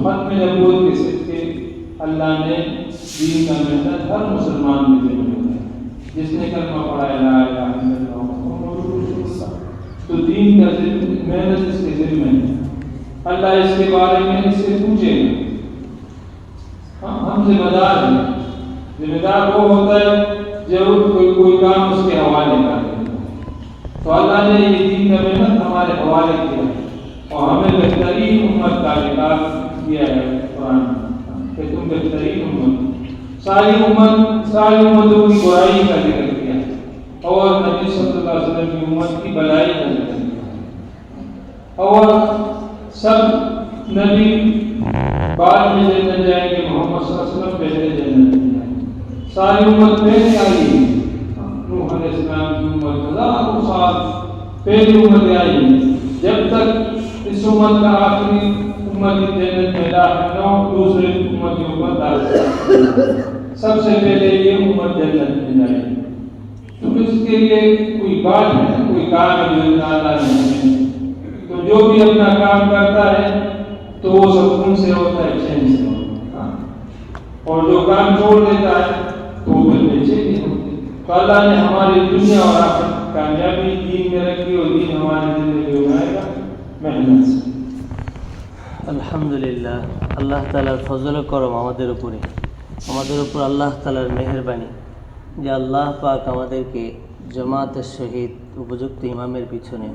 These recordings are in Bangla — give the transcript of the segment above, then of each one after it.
खत्म नबूवत के सदके अल्लाह ने दीन का मेहनत हर मुसलमान में दे दिया। जिसने कलमा पढ़ा ला इलाहा इल्लल्लाह मुहम्मदुर रसूलुल्लाह, तो दीन का मेहनत इसके जिम्मे है। अल्लाह इसके बारे में इससे पूछेगा। हम जिम्मेदार हैं। जिम्मेदार वो होता है जब कोई काम उसके हवाले कर दे। तो अल्लाह ने ये दीन का मेहनत हमारे हवाले किया और हमें बेहतरीन उम्मत का विकास किया है। कुरान कि तुम बेहतरीन उम्मत, सारी उम्मतों की बुराई का जिक्र किया और नबी सल्लल्लाहु अलैहि वसल्लम की उम्मत की भलाई का जिक्र किया। और सब नबी बाद में जन्नत जाएंगे, मोहम्मद सल्लल्लाहु अलैहि वसल्लम पहले जन्नत में जाएंगे। सारी उम्मत पहले आई, नूह अलैहिस्सलाम की उम्मत हज़ारों साल पहली उम्मत आई। जब तक इस उम्मत का आखिरी उम्मत जन्नत में दाखिल न हो, दूसरी उम्मत की उम्मत दाखिल। सबसे पहले ये उम्मत जन्नत में जाएगी। तो इसके लिए कोई बात है, कोई काम है जो अल्लाह ने। तो जो भी अपना काम करता है तो वो सुकून से होता है, चैन से होता है। और जो काम छोड़ देता है तो वो फिर बेचैनी होती है। तो अल्लाह ने हमारी दुनिया और आखिरत कामयाबी दीन में रखी और दीन हमारी जिंदगी में आएगा मेहनत से। আলহামদুলিল্লাহ, আল্লাহ তাআলার ফজল ও করম আমাদের উপর আল্লাহ তাআলার মেহেরবানি যে আল্লাহ পাক আমাদেরকে জামাতের সহিত উপযুক্ত ইমামের পিছনে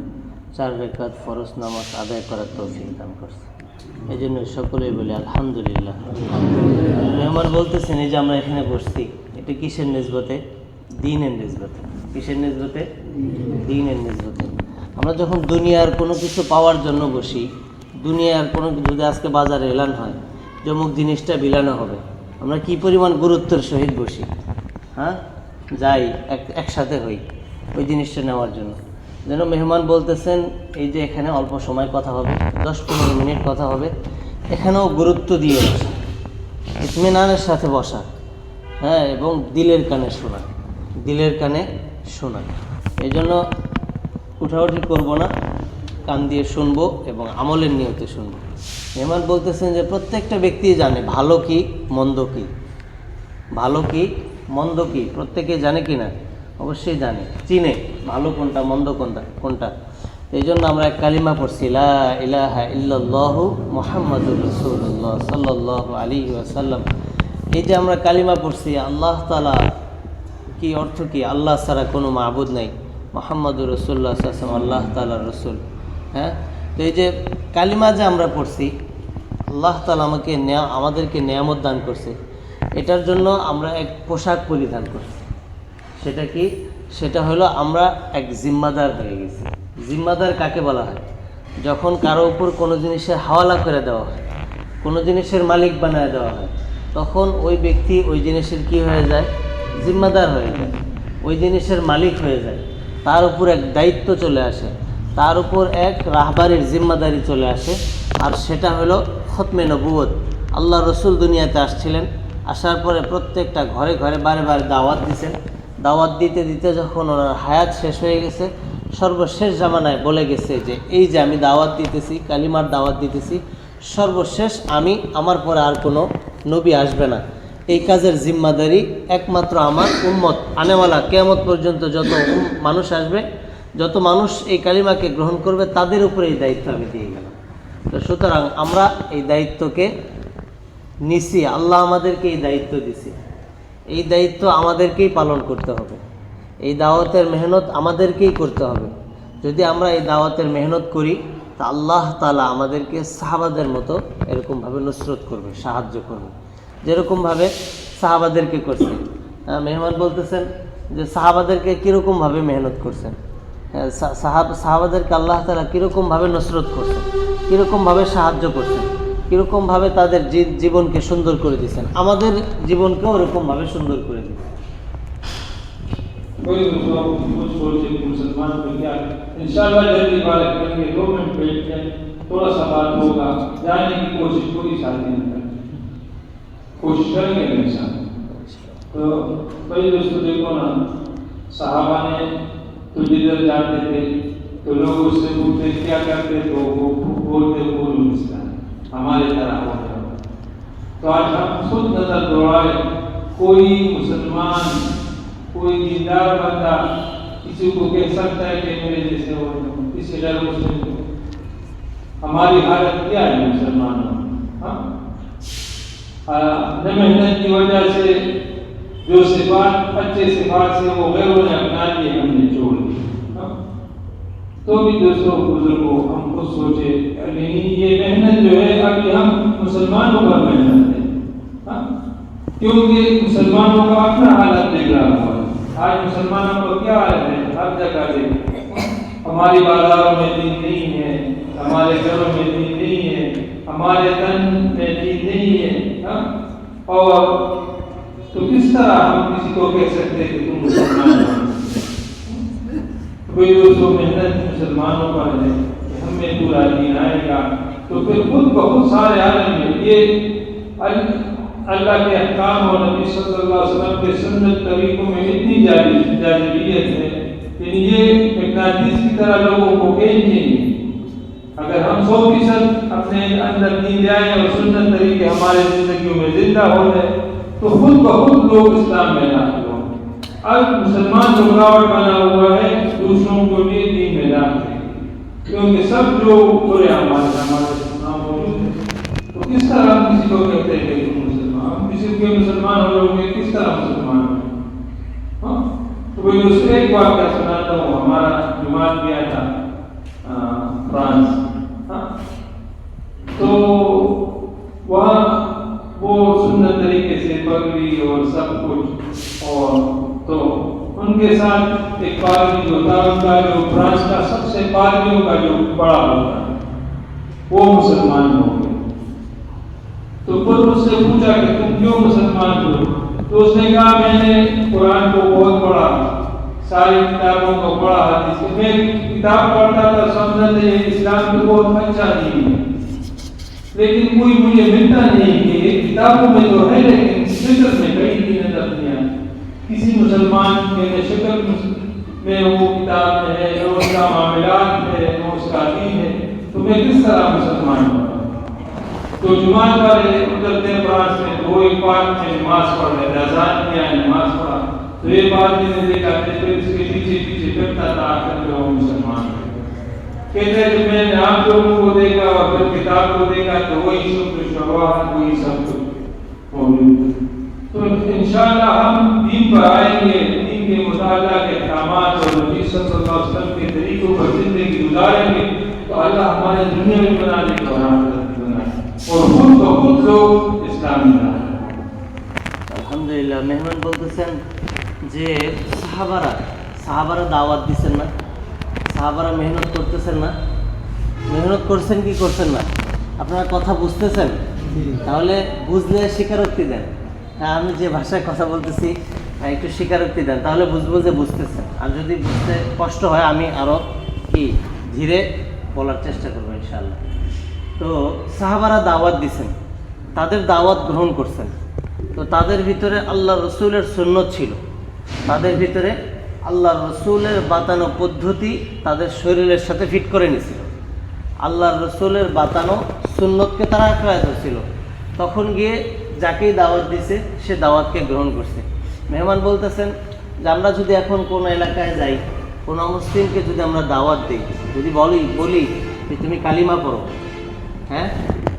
4 রাকাত ফরজ নামাজ আদায় করার তৌফিক দান করছে। এই জন্য সকলেই বলি আলহামদুলিল্লাহ। মেহমান বলতেছেন এই যে আমরা এখানে বসছি, এটা কিসের নিসবতে? দ্বীনের নিসবতে। কিসের নিসবতে? দ্বীনের নিসবতে। আমরা যখন দুনিয়ার কোনো কিছু পাওয়ার জন্য বসি, দুনিয়ার কোনো যদি আজকে বাজারে এলান হয় যে অমুক জিনিসটা বিলানো হবে, আমরা কি পরিমাণ গুরুত্বের সহিত বসি, হ্যাঁ, যাই একসাথে হই ওই জিনিসটা নেওয়ার জন্য। যেন মেহমান বলতেছেন এই যে এখানে অল্প সময় কথা হবে, 10-15 মিনিট কথা হবে, এখানেও গুরুত্ব দিয়ে বসা, ইতমিনানের সাথে বসা, হ্যাঁ, এবং দিলের কানে শোনা, দিলের কানে শোনা। এই জন্য উঠাউঠি করবো না, কান দিয়ে শুনবো এবং আমলের নিয়তে শুনবো। মেহমান বলতেছেন যে প্রত্যেকটা ব্যক্তি জানে ভালো কি মন্দ কি, ভালো কি মন্দ কি প্রত্যেকে জানে কি না? অবশ্যই জানে, চিনে ভালো কোনটা মন্দ কোনটা। এই জন্য আমরা এক কালিমা পড়ছি, লা ইলাহা ইল্লাল্লাহু মুহাম্মাদুর রাসূলুল্লাহ সাল্লাল্লাহু আলাইহি ওয়াসাল্লাম। এই যে আমরা কালিমা পড়ছি, আল্লাহ তাআলা কি অর্থ কি? আল্লাহ ছাড়া কোনো মাবুদ নাই, মুহাম্মাদুর রাসূলুল্লাহ সাল্লাল্লাহু আলাইহি ওয়াসাল্লাম আল্লাহ তাআলার রাসূল। হ্যাঁ, তো এই যে কালিমা যে আমরা পড়ছি, আল্লাহ তাআলা আমাদেরকে নেয়ামত দান করছে, এটার জন্য আমরা এক পোশাক পরিধান করছি। সেটা কি? সেটা হলো আমরা এক জিম্মাদার হয়ে গেছি। জিম্মাদার কাকে বলা হয়? যখন কারো উপর কোনো জিনিসের হাওয়ালা করে দেওয়া হয়, কোনো জিনিসের মালিক বানায় দেওয়া হয়, তখন ওই ব্যক্তি ওই জিনিসের কি হয়ে যায়? জিম্মাদার হয়ে যায়, ওই জিনিসের মালিক হয়ে যায়। তার উপর এক দায়িত্ব চলে আসে, তার উপর এক রাহবারির জিম্মাদারি চলে আসে। আর সেটা হলো খতমে নবুয়ত। আল্লাহ রসুল দুনিয়াতে আসছিলেন, আসার পরে প্রত্যেকটা ঘরে ঘরে বারে বারে দাওয়াত দিয়েছেন। দাওয়াত দিতে দিতে যখন ওনার হায়াত শেষ হয়ে গেছে, সর্বশেষ জামানায় বলে গেছে যে এই যে আমি দাওয়াত দিতেছি, কালিমার দাওয়াত দিতেছি, সর্বশেষ আমার পরে আর কোনো নবী আসবে না। এই কাজের জিম্মাদারি একমাত্র আমার উম্মত আনেওয়ালা কিয়ামত পর্যন্ত যত মানুষ আসবে, যত মানুষ এই কালিমাকে গ্রহণ করবে, তাদের উপরে এই দায়িত্ব আমি দিয়ে গেলাম। তো সুতরাং আমরা এই দায়িত্বকে নিছি, আল্লাহ আমাদেরকে এই দায়িত্ব দিছি, এই দায়িত্ব আমাদেরকেই পালন করতে হবে। এই দাওয়াতের মেহনত আমাদেরকেই করতে হবে। যদি আমরা এই দাওয়াতের মেহনত করি, তা আল্লাহ তাআলা আমাদেরকে সাহাবাদের মতো এরকমভাবে নুসরত করবে, সাহায্য করবে, যেরকমভাবে সাহাবাদেরকে করছেন। মেহমান বলতেছেন যে সাহাবাদেরকে কীরকমভাবে মেহনত করছেন, সাহাবাদেরকে আল্লাহ তাআলা কীরকমভাবে নুসরত করছেন, কীরকমভাবে সাহায্য করছেন, কীরকমভাবে তাদের জীবনকে সুন্দর করে দিয়েছেন, আমাদের জীবনকেও ওরকমভাবে সুন্দর করে দিয়েছেন। कोई कुछ सोचे कि मुसलमान को क्या इंशाअल्लाह जल्दी बात करेंगे, 2 मिनट बैठ के थोड़ा सा बात होगा, जानने की कोशिश पूरी साथी में करें, कोशिश करेंगे इंशाअल्लाह। तो कई दोस्तों देखो ना, सहाबा ने तो जिधर जाते थे तो लोग उससे पूछते क्या करते, तो वो बोलते फूल इस्लाम, हमारे तरह होता तो आज हम खुद नजर दौड़ाए, कोई मुसलमान, कोई दीनदार बंदा किसी को कह सकता है कि मेरे जैसे हो, किसी डर मुस्लिम, हमारी हालत क्या है मुसलमानों? न मेहनत की वजह से जो सिफात, अच्छे सिफात से वो गैरों ने अपना लिए, हमने छोड़ दिए। तो भी दोस्तों बुजुर्गों, हम खुद सोचे, ये मेहनत जो है अभी हम मुसलमानों पर मेहनत है, क्योंकि मुसलमानों का अपना हालत बिगड़ा हुआ है। आज मुसलमानों को क्या हालत है? हर जगह देखो, हमारी बाजारों में दीन नहीं है, हमारे घरों में दीन नहीं है, हमारे तन में दीन नहीं है, और तो किस तरह हम किसी को कह सकते हैं कि तुम मुसलमान हो? कोई दोस्तों मेहनत मुसलमानों पर है कि हमें पूरा दीन आएगा, तो फिर खुद बहुत सारे आलम में ये अल्लाह के अहकाम और नबी सल्लल्लाहु अलैहि वसल्लम के सुन्नत तरीकों में इतनी जाजिबियत है कि ये मकनातीस की तरह लोगों को खींचेंगे। अगर हम 100% अपने अंदर दीन ले आए और सुन्नत तरीके हमारे जिंदगियों में जिंदा हो जाए, तो खुद बहुत लोग इस्लाम में दाखिल होंगे। अब मुसलमान रुकावट बना हुआ है दूसरों को भी दीन में दाखिल, क्योंकि सब जो बुरे हमारे मौजूद है, तो किस तरह हम किसी को कहते हैं कि तुम मुसलमान? हम किसी के मुसलमान हो लोगे, किस तरह मुसलमान हो? तो कोई दूसरे एक वाक़या सुनाता हूँ। हमारा जुमात गया था फ्रांस, तो वहाँ वो सुन्नत तरीके से पगड़ी और सब कुछ, और तो उनके साथ एक पादरी जो था, उनका जो फ्रांस का सबसे पादरियों का जो बड़ा होता है, वो मुसलमान हो गए। तो फिर उससे पूछा कि तुम क्यों मुसलमान हो? तो उसने कहा मैंने कुरान को बहुत पढ़ा, सारी किताबों को पढ़ा, हदीस मैं किताब पढ़ता था, समझा था ये इस्लाम तो बहुत अच्छा दीन है, लेकिन कोई मुझे मिलता नहीं कि किताबों में तो है, लेकिन फिक्र में कहीं भी नजर नहीं आती। किसी मुसलमान के शक्ल में वो किताब में है, न उसका मामलात है, न उसका दीन है, तो मैं किस तरह मुसलमान हूँ? तो जुमात पर उतरते फ्रांस में तो वो एक बार में नमाज पढ़ रहे थे, अज़ान किया, नमाज पढ़ा, तो एक बार मैंने देखा फिर इसके पीछे पीछे फिरता था, आखिर में वो मुसलमान कहते हैं कि मैंने आप लोगों को देखा और फिर किताब को देखा, तो वही सब कुछ वही सब कुछ मौजूद। तो इंशाअल्लाह हम दीन पर आएंगे, दीन के मुताला के अहकामात और नबी सल्लल्लाहु अलैहि वसल्लम के तरीकों पर जिंदगी गुजारेंगे, तो अल्लाह हमारे दुनिया में बना देगा और आखिरत में बना देगा, और खुद ब खुद लोग इस्लामी बना। আলহামদুলিল্লাহ। মেহমান বলতেছেন যে সাহাবারা দাওয়াত দিচ্ছেন না, সাহাবারা মেহনত করতেছেন না, মেহনত করছেন কি করছেন না, আপনারা কথা বুঝতেছেন? তাহলে বুঝলে স্বীকারোক্তি দেন। হ্যাঁ, আমি যে ভাষায় কথা বলতেছি একটু স্বীকারোক্তি দেন, তাহলে বুঝবো যে বুঝতেছেন। আর যদি বুঝতে কষ্ট হয় আমি আরও ধীরে বলার চেষ্টা করবো ইনশাআল্লাহ। তো সাহাবারা দাওয়াত দিচ্ছেন, তাদের দাওয়াত গ্রহণ করছেন, তো তাদের ভিতরে আল্লাহ রসুলের সুন্নত ছিল, তাদের ভিতরে আল্লাহ রসুলের বাতানো পদ্ধতি তাদের শরীরের সাথে ফিট করে নিয়েছিল, আল্লাহ রসুলের বাতানো সুন্নতকে তারা আঁকড়ায় ধরছিল। তখন গিয়ে যাকেই দাওয়াত দিছে সে দাওয়াতকে গ্রহণ করছে। মেহমান বলতেছেন যে আমরা যদি এখন কোনো এলাকায় যাই, কোনো মুসলিমকে যদি আমরা দাওয়াত দিই, যদি বলি যে তুমি কালিমা পড়ো, হ্যাঁ,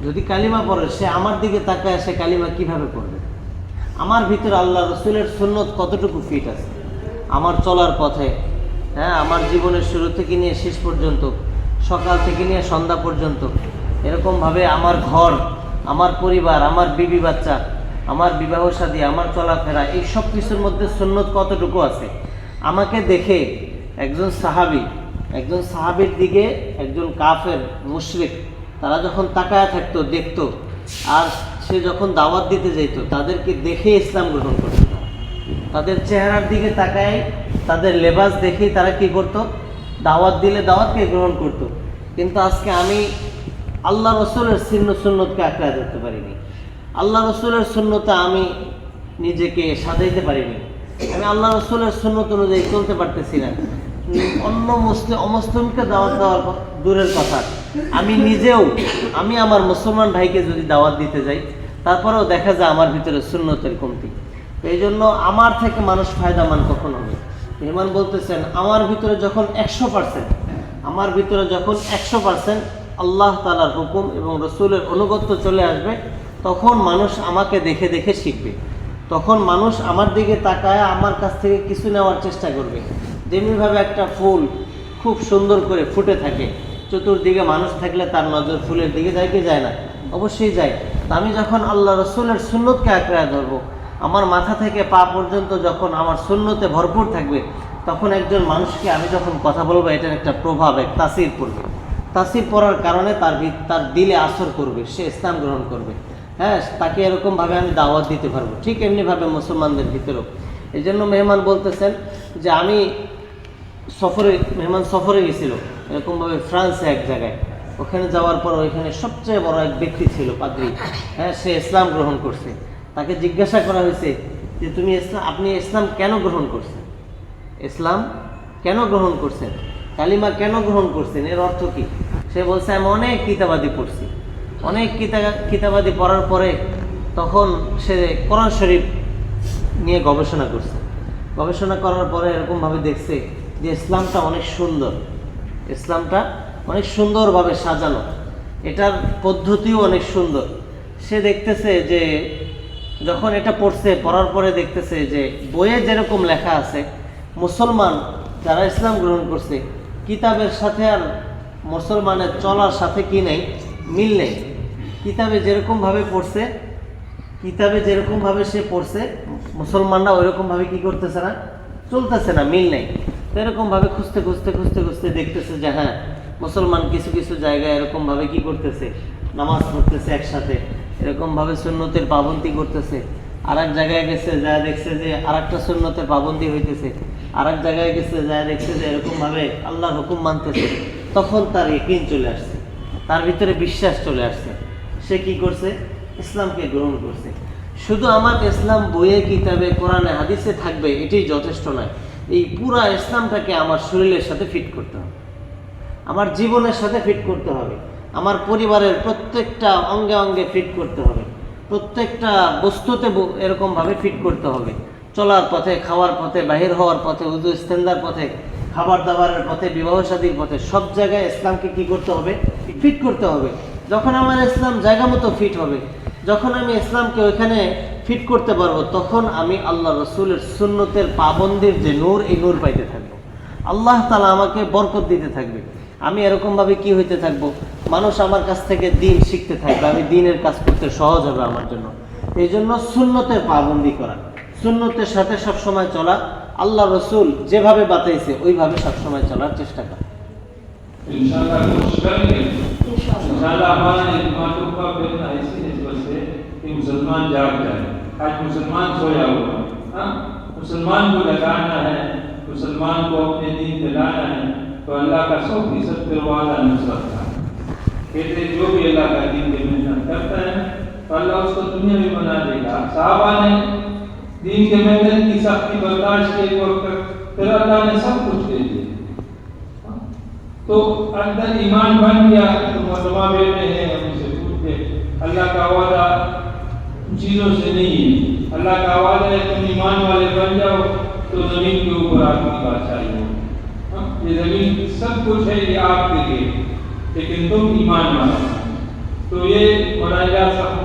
যদি কালিমা পড়ে সে আমার দিকে তাকায়, সে কালিমা কিভাবে পড়বে? আমার ভিতরে আল্লাহ রসুলের সুন্নত কতটুকু ফিট আছে আমার চলার পথে, হ্যাঁ, আমার জীবনের শুরু থেকে নিয়ে শেষ পর্যন্ত, সকাল থেকে নিয়ে সন্ধ্যা পর্যন্ত, এরকমভাবে আমার ঘর, আমার পরিবার, আমার বিবি বাচ্চা, আমার বিবাহ শাদী, আমার চলাফেরা, এই সব কিছুর মধ্যে সুন্নত কতটুকু আছে। আমাকে দেখে একজন সাহাবীর দিকে একজন কাফের মুশরিক তারা যখন তাকায় থাকতো, দেখতো, আর সে যখন দাওয়াত দিতে যেত তাদেরকে দেখে ইসলাম গ্রহণ করত। তাদের চেহারার দিকে তাকায়, তাদের লেবাস দেখেই তারা কি করত? দাওয়াত দিলে দাওয়াতকে গ্রহণ করত। কিন্তু আজকে আমি আল্লাহ রসুলের সুন্নতকে আঁকড়ায় ধরতে পারিনি, আল্লাহ রসুলের সুন্নতে আমি নিজেকে সাজাইতে পারিনি, আমি আল্লাহ রসুলের সুন্নত অনুযায়ী চলতে পারতেছি না। অন্য অমুসলিমকে দাওয়াত দেওয়ার দূরের কথা, আমি নিজেও, আমি আমার মুসলমান ভাইকে যদি দাওয়াত দিতে যাই, তারপরেও দেখা যায় আমার ভিতরে সুন্নতের কমতি। তো এই জন্য আমার থেকে মানুষ ফায়দামান কখন হবে? মেহমান বলতেছেন আমার ভিতরে যখন 100%, আমার ভিতরে যখন 100% আল্লাহ তাআলার হুকুম এবং রসুলের অনুগত্য চলে আসবে, তখন মানুষ আমাকে দেখে দেখে শিখবে। তখন মানুষ আমার দিকে তাকায় আমার কাছ থেকে কিছু নেওয়ার চেষ্টা করবে। যেমনিভাবে একটা ফুল খুব সুন্দর করে ফুটে থাকে, চতুর্দিকে মানুষ থাকলে তার নজর ফুলের দিকে যায় কি যায় না? অবশ্যই যায়। তো আমি যখন আল্লাহ রসুলের সুন্নতকে আঁকড়ায় ধরবো, আমার মাথা থেকে পা পর্যন্ত যখন আমার সুন্নতে ভরপুর থাকবে, তখন একজন মানুষকে আমি যখন কথা বলবো, এটার একটা প্রভাব, এক তাসির পড়বে। তাসির পড়ার কারণে তার দিলে আসর করবে, সে ইসলাম গ্রহণ করবে। হ্যাঁ, তাকে এরকমভাবে আমি দাওয়াত দিতে পারবো। ঠিক এমনিভাবে মুসলমানদের ভিতরেও। এই জন্য মেহমান বলতেছেন যে আমি মেহমান সফরে গেছিল এরকমভাবে ফ্রান্সে এক জায়গায়। ওখানে যাওয়ার পর ওইখানে সবচেয়ে বড় এক ব্যক্তি ছিল, পাদ্রী। হ্যাঁ, সে ইসলাম গ্রহণ করছে। তাকে জিজ্ঞাসা করা হয়েছে যে আপনি ইসলাম কেন গ্রহণ করছেন? ইসলাম কেন গ্রহণ করছেন? কালিমা কেন গ্রহণ করছেন? এর অর্থ কি? সে বলছে আমি অনেক কিতাবাদি পড়ছি। অনেক কিতাবাদি পড়ার পরে তখন সে কোরআন শরীফ নিয়ে গবেষণা করছে। গবেষণা করার পরে এরকমভাবে দেখছে যে ইসলামটা অনেক সুন্দর, ইসলামটা অনেক সুন্দরভাবে সাজানো, এটার পদ্ধতিও অনেক সুন্দর। সে দেখতেছে যে যখন এটা পড়ার পরে দেখতেছে যে বইয়ে যেরকম লেখা আছে, মুসলমান যারা ইসলাম গ্রহণ করছে, কিতাবের সাথে আর মুসলমানের চলার সাথে কি নেই? মিল নেই। কিতাবে যেরকমভাবে সে পড়ছে, মুসলমানরা ওইরকমভাবে কি করতেছে না, চলতেছে না, মিল নেই। তো এরকমভাবে খুঁজতে দেখতেছে যে হ্যাঁ, মুসলমান কিছু কিছু জায়গায় এরকমভাবে কি করতেছে, নামাজ পড়তেছে একসাথে, এরকমভাবে সুন্নতের পাবন্দি করতেছে। আর এক জায়গায় গেছে যা দেখছে যে আর একটা সুন্নতের পাবন্দি হইতেছে। আর এক জায়গায় গেছে যা দেখছে যে এরকমভাবে আল্লাহর হুকুম মানতেছে। তখন তার ইয়াকিন চলে আসছে, তার ভিতরে বিশ্বাস চলে আসছে। সে কি করছে? ইসলামকে গ্রহণ করছে। শুধু আমার ইসলাম বইয়ে, কিতাবে, কোরআনে, হাদিসে থাকবে এটাই যথেষ্ট নয়। এই পুরা ইসলামটাকে আমার শরীরের সাথে ফিট করতে হবে, আমার জীবনের সাথে ফিট করতে হবে, আমার পরিবারের প্রত্যেকটা অঙ্গে অঙ্গে ফিট করতে হবে, প্রত্যেকটা বস্তুতে এরকমভাবে ফিট করতে হবে। চলার পথে, খাওয়ার পথে, বাহির হওয়ার পথে, উযু ইস্তেঞ্জার পথে, খাবার দাবারের পথে, বিবাহ শাদীর পথে, সব জায়গায় ইসলামকে কি করতে হবে? ফিট করতে হবে। যখন আমার ইসলাম জায়গা মতো ফিট হবে, যখন আমি ইসলামকে ওইখানে ফিট করতে পারবো, তখন আমি আল্লাহ রসুলের সুন্নতের পাবন্দির যে নূর, এই নূর পাইতে থাকবো। আল্লাহ তাআলা আমাকে বরকত দিতে থাকবে। আমি এরকমভাবে কি হইতে থাকবো? মানুষ আমার কাছ থেকে দিন শিখতে থাকবে, আমি দিনের কাজ করতে সহজ হবে আমার জন্য। এই জন্য সুন্নতের পাবন্দি করা, সুন্নতের সাথে সবসময় চলা, আল্লাহ রসুল যেভাবে বাতাইছে ওইভাবে সবসময় চলার চেষ্টা করা। इंशाल्लाह कोशिश करेंगे। इंशाल्लाह हमारा इमामतों का फैसला इसी निस्बत से कि मुसलमान जाग जाए। आज मुसलमान सोया हुआ, हाँ, मुसलमान को लगाना है, मुसलमान को अपने दीन पे लाना है, तो अल्लाह का 100% करवाना नुसरत है। कहते जो भी अल्लाह का दीन पे मेहनत करता है तो अल्लाह उसको दुनिया में बना देगा। साहबा ने दीन के मेहनत की सख्ती बर्दाश्त के वक्त फिर अल्लाह ने सब कुछ दे दिया। तो अंदर ईमान बन गया तो मुसलमान बैठे हैं, हमसे पूछते अल्लाह का वादा चीज़ों से नहीं है। अल्लाह का वादा है तुम ईमान वाले बन जाओ तो ज़मीन के ऊपर आपकी बादशाही हो। ये ज़मीन सब कुछ है, ये आपके लिए, लेकिन तुम ईमान वाले। तो ये मौलाना साहब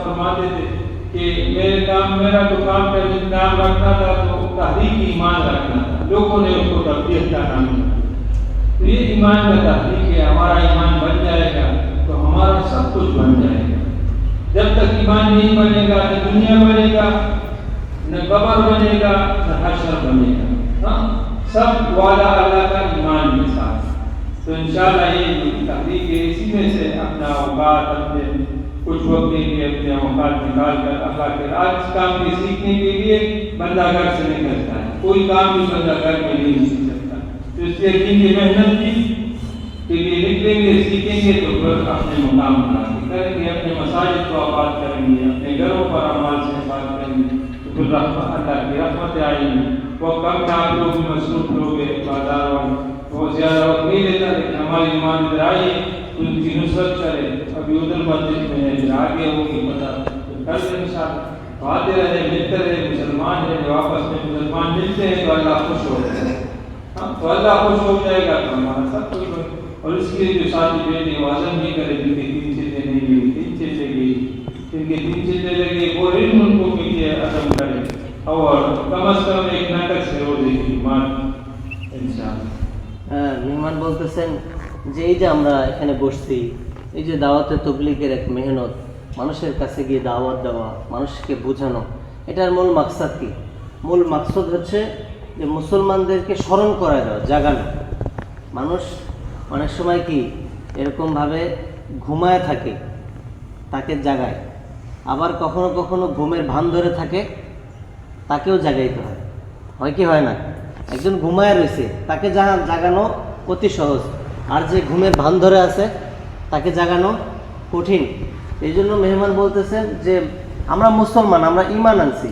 फरमाते थे कि मेरा तो काम का नाम रखना था, तो तहरीक ईमान रखना था। लोगों ने उसको तब्दील का नाम दिया। तो ये ईमान का तहरीक है, हमारा ईमान बन जाएगा तो हमारा सब कुछ बन जाएगा। जब तक ईमान नहीं बनेगा, न दुनिया बनेगा, न कब्र बनेगा, न हश्र बनेगा। हाँ, सब वाला अल्लाह का ईमान के साथ। तो इंशाल्लाह ये तहरीक है, इसी में से अपना औकात, अपने कुछ वक्त के लिए अपने औकात निकाल कर अल्लाह के आज काम के सीखने के लिए बंदा घर से निकलता है। कोई काम भी बंदा घर में नहीं सीख सकता। तो इसलिए दिन की मेहनत के लिए निकलेंगे, सीखेंगे तो फिर अपने मुकाम करेंगे, अपने मसाजिद को आबाद करेंगे, अपने घरों पर अमाल से आबाद करेंगे, तो फिर अल्लाह की रहमत आएगी। वो कम आप लोग भी मसरूफ लोग बाजार बहुत ज़्यादा वक्त नहीं लेता, लेकिन हमारी ईमान इधर आई तो उनकी नुसरत करे। अभी उधर मस्जिद में है, आगे होगी पता कल इंशाअल्लाह आते रहे, मिलते रहे, मुसलमान है, आपस में मुसलमान मिलते हैं तो अल्लाह खुश हो जाता है। हाँ, तो अल्लाह खुश हो जाएगा तो हमारा सब कुछ हो। और इसके लिए जो शादी बेटी वाजन नहीं करे, जिनकी 3 चीजें नहीं हुई, 3 चीजें गई, जिनकी 3 चीजें लगी, वो इन उनको मिलिए अदम करे और कम से कम एक नाटक से हो जाएगी मान इंशाअल्लाह। মেহমান বলতেছেন যে এই যে আমরা এখানে বসছি, এই যে দাওয়াতে তবলিগের এক মেহনত, মানুষের কাছে গিয়ে দাওয়াত দেওয়া, মানুষকে বোঝানো, এটার মূল মাকসাদ কি? মূল মাকসাদ হচ্ছে যে মুসলমানদেরকে স্মরণ করায় দেওয়া, জাগানো। মানুষ অনেক সময় কি এরকমভাবে ঘুমায় থাকে, তাকে জাগায়, আবার কখনো কখনো ঘুমের ভান ধরে থাকে, তাকেও জাগাইতে হয়। হয় কি হয় না? একজন ঘুমায় রয়েছে, তাকে জাগানো অতি সহজ, আর যে ঘুমের ভান ধরে আছে তাকে জাগানো কঠিন। এই জন্য মেহমান বলতেছেন যে আমরা মুসলমান, আমরা ঈমান আনছি,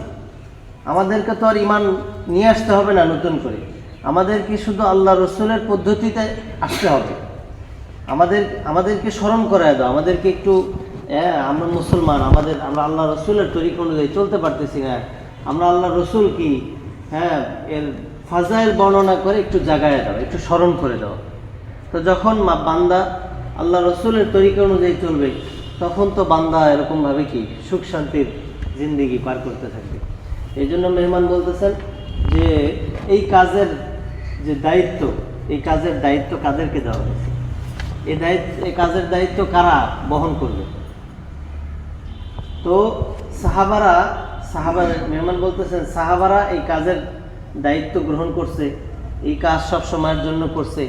আমাদেরকে তো আর ঈমান নিয়ে আসতে হবে না নতুন করে, আমাদেরকে শুধু আল্লাহ রসুলের পদ্ধতিতে আসতে হবে। আমাদেরকে স্মরণ করায় দাও, আমাদেরকে একটু আমরা মুসলমান, আমরা আল্লাহ রসুলের তরিকা অনুযায়ী চলতে পারতেছি না, আমরা আল্লাহ রসুল কি এর ফাজাইল বর্ণনা করে একটু জাগায় দাও, একটু স্মরণ করে দাও। তো যখন বান্দা আল্লাহ রসুলের তরিকা অনুযায়ী চলবে, তখন তো বান্দা এরকমভাবে কি সুখ শান্তির জিন্দিগি পার করতে থাকবে। এই জন্য মেহমান বলতেছেন যে এই কাজের যে দায়িত্ব, এই কাজের দায়িত্ব কাদেরকে দেওয়া হয়েছে, এই কাজের দায়িত্ব কারা বহন করবে? তো মেহমান বলতেছেন সাহাবারা এই কাজের দায়িত্ব গ্রহণ করছে, এই কাজ সব সময়ের জন্য করছে,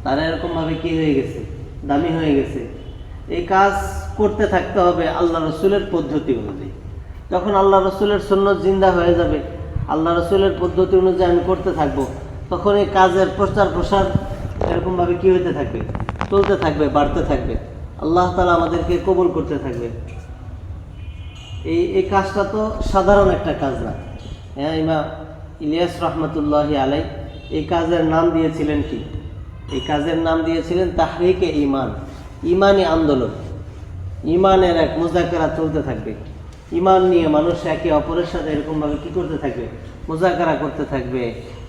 তারা এরকমভাবে কি হয়ে গেছে, দামি হয়ে গেছে। এই কাজ করতে থাকতে হবে আল্লাহ রসুলের পদ্ধতি অনুযায়ী। যখন আল্লাহ রসুলের সুন্নত জিন্দা হয়ে যাবে, আল্লাহ রসুলের পদ্ধতি অনুযায়ী আমি করতে থাকবো, তখন এই কাজের প্রচার প্রসার এরকমভাবে কি হইতে থাকবে, চলতে থাকবে, বাড়তে থাকবে, আল্লাহ তাআলা আমাদেরকে কবুল করতে থাকবে। এই কাজটা তো সাধারণ একটা কাজ না। ইমাম ইলিয়াস রহমতুল্লাহি আলাইহি এই কাজের নাম দিয়েছিলেন কি? এই কাজের নাম দিয়েছিলেন তাহরিকে ঈমান, ঈমানি আন্দোলন। ঈমানের এক মুযাকারা চলতে থাকবে, ঈমান নিয়ে মানুষ একে অপরের সাথে এরকমভাবে কি করতে থাকবে, মুযাকারা করতে থাকবে,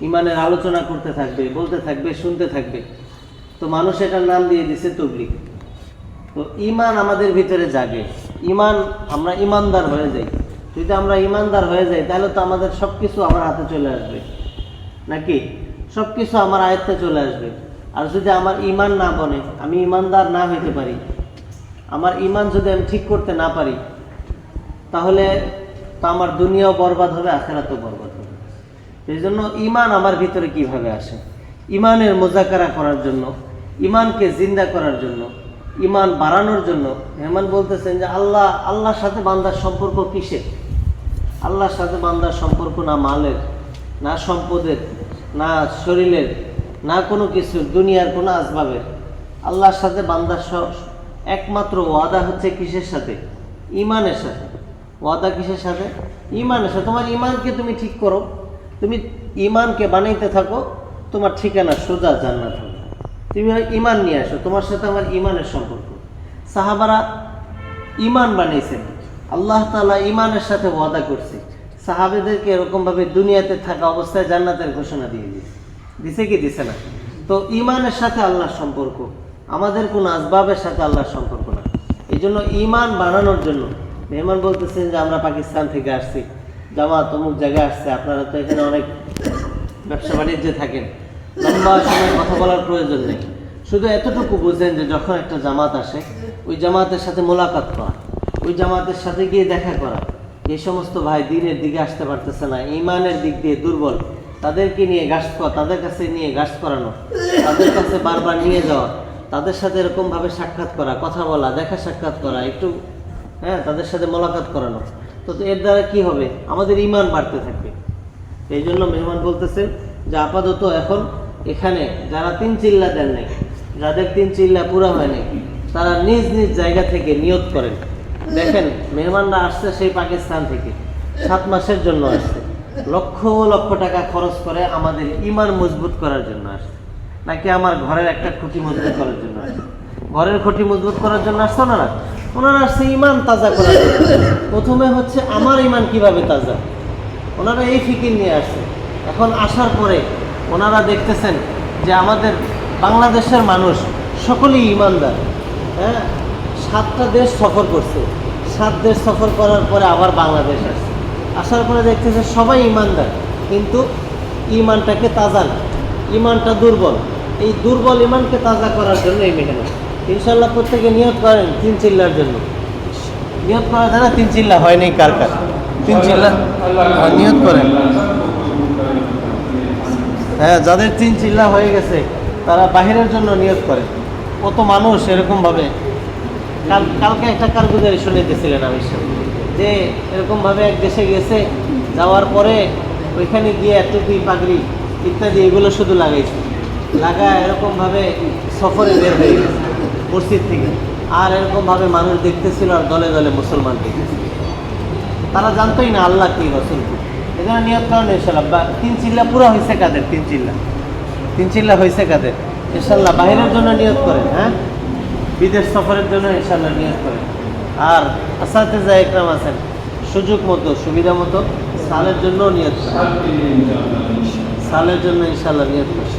ঈমানের আলোচনা করতে থাকবে, বলতে থাকবে, শুনতে থাকবে। তো মানুষ এটার নাম দিয়ে দিছে তাবলীগ। তো ঈমান আমাদের ভিতরে জাগে, আমরা ঈমানদার হয়ে যাই। যদি আমরা ঈমানদার হয়ে যাই, তাহলে তো আমাদের সব কিছু আমার হাতে চলে আসবে, নাকি? সব কিছু আমার আয়ত্তে চলে আসবে। আর যদি আমার ঈমান না বনে, আমি ঈমানদার না হইতে পারি, আমার ঈমান যদি আমি ঠিক করতে না পারি, তাহলে তো আমার দুনিয়াও বরবাদ হবে, আখিরাতও বরবাদ হবে। এই জন্য ঈমান আমার ভিতরে কিভাবে আসে? ঈমানের মুযাকারা করার জন্য, ঈমানকে জিন্দা করার জন্য, ঈমান বাড়ানোর জন্য মেহমান বলতেছেন যে আল্লাহর সাথে বান্দার সম্পর্ক কিসের? আল্লাহর সাথে বান্দার সম্পর্ক না মালের, না সম্পদের, না শরীরের, না কোনো কিছু, দুনিয়ার কোনো আসবাবের। আল্লাহর সাথে বান্দার একমাত্র ওয়াদা হচ্ছে কিসের সাথে? ঈমানের সাথে। ওয়াদা কিসের সাথে? ঈমানের সাথে। তোমার ঈমানকে তুমি ঠিক করো, তুমি ঈমানকে বানাইতে থাকো, তোমার ঠিকানা সোজা জান্নাত হবে। তুমি ঈমান নিয়ে আসো, তোমার সাথে আমার ঈমানের সম্পর্ক। সাহাবারা ঈমান বানিয়েছেন, আল্লাহ তাআলা ঈমানের সাথে ওয়াদা করছে। সাহাবেদেরকে এরকমভাবে দুনিয়াতে থাকা অবস্থায় জান্নাতের ঘোষণা দিয়ে দিছে কি দিছে না? তো ঈমানের সাথে আল্লাহর সম্পর্ক, আমাদের কোনো আসবাবের সাথে আল্লাহর সম্পর্ক না। এই জন্য ঈমান বানানোর জন্য মেহমান বলতেছেন যে আমরা পাকিস্তান থেকে আসছি, জামাত অমুক জায়গায় আসছে, আপনারা তো এখানে অনেক ব্যবসা বাণিজ্যে থাকেন, লম্বা সময় কথা বলার প্রয়োজন নেই। শুধু এতটুকু বুঝেন যে যখন একটা জামাত আসে, ওই জামাতের সাথে মোলাকাত করা, ওই জামাতের সাথে গিয়ে দেখা করা। যে সমস্ত ভাই দিনের দিকে আসতে পারতেছে না, ঈমানের দিক দিয়ে দুর্বল, তাদেরকে নিয়ে তাদের কাছে নিয়ে গাছ করানো, তাদের কাছে বারবার নিয়ে যাওয়া, তাদের সাথে এরকমভাবে সাক্ষাৎ করা, কথা বলা, দেখা সাক্ষাৎ করা, একটু তাদের সাথে মোলাকাত করানো। তো এর দ্বারা কি হবে? আমাদের ঈমান বাড়তে থাকবে। এই জন্য মেহমান বলতেছেন যে আপাতত এখন এখানে যারা 3 চিল্লা দেন নাই, যাদের 3 চিল্লা পুরা হয় নাই, তারা নিজ নিজ জায়গা থেকে নিয়ত করেন। দেখেন মেহমানরা আসছে সেই পাকিস্তান থেকে, 7 মাসের জন্য আসছে, লক্ষ লক্ষ টাকা খরচ করে আমাদের ঈমান মজবুত করার জন্য আসছে, নাকি আমার ঘরের একটা খুঁটি মজবুত করার জন্য আসছে? ঘরের খুঁটি মজবুত করার জন্য আসতো না? ওনারা আসছে ইমান তাজা করার জন্য। প্রথমে হচ্ছে আমার ইমান কিভাবে তাজা, ওনারা এই ফিকির নিয়ে আসছে। এখন আসার পরে ওনারা দেখতেছেন যে আমাদের বাংলাদেশের মানুষ সকলেই ইমানদার। হ্যাঁ, 7টা দেশ সফর করছে, 7 দেশ সফর করার পরে আবার বাংলাদেশ আসছে। আসার পরে দেখতেছে সবাই ইমানদার, কিন্তু ইমানটাকে তাজা না, ইমানটা দুর্বল। এই দুর্বল ইমানকে তাজা করার জন্য এই মেহনত। ইনশাল্লাহ প্রত্যেকে নিয়ত করেন 3 চিল্লার জন্য। নিয়ত করা যায় না? 3 চিল্লা হয়নি কার কার? 3 চিল্লা নিয়ত করেন। হ্যাঁ, যাদের 3 চিল্লা হয়ে গেছে তারা বাহিরের জন্য নিয়ত করে। কত মানুষ এরকমভাবে কালকে একটা কারগুজারি শুনেতেছিলেন আমি, যে এরকমভাবে এক দেশে গেছে, যাওয়ার পরে ওইখানে গিয়ে টুপি পাগড়ি ইত্যাদি এগুলো শুধু লাগাইছে, লাগায় এরকমভাবে সফরে বের হয়ে গেছে মসজিদ থেকে। আর এরকমভাবে মানুষ দেখতেছিল আর দলে দলে মুসলমান দেখতেছিল। তারা জানতোই না আল্লাহ কি, রসুল কি। এই জন্য নিয়ত করেন ইনশাল্লাহ। 3 চিল্লা পুরো হয়েছে কাদের? 3 চিল্লা হয়েছে কাদের? ইনশাল্লাহ বাহিরের জন্য নিয়ত করেন। হ্যাঁ, বিদেশ সফরের জন্য ইনশাল্লাহ নিয়ত করেন। আর আসাতেজা একরাম আছেন, সুযোগ মতো সুবিধা মতো সালের জন্য নিয়ত করেন, সালের জন্য ইনশাল্লাহ নিয়ত করেন।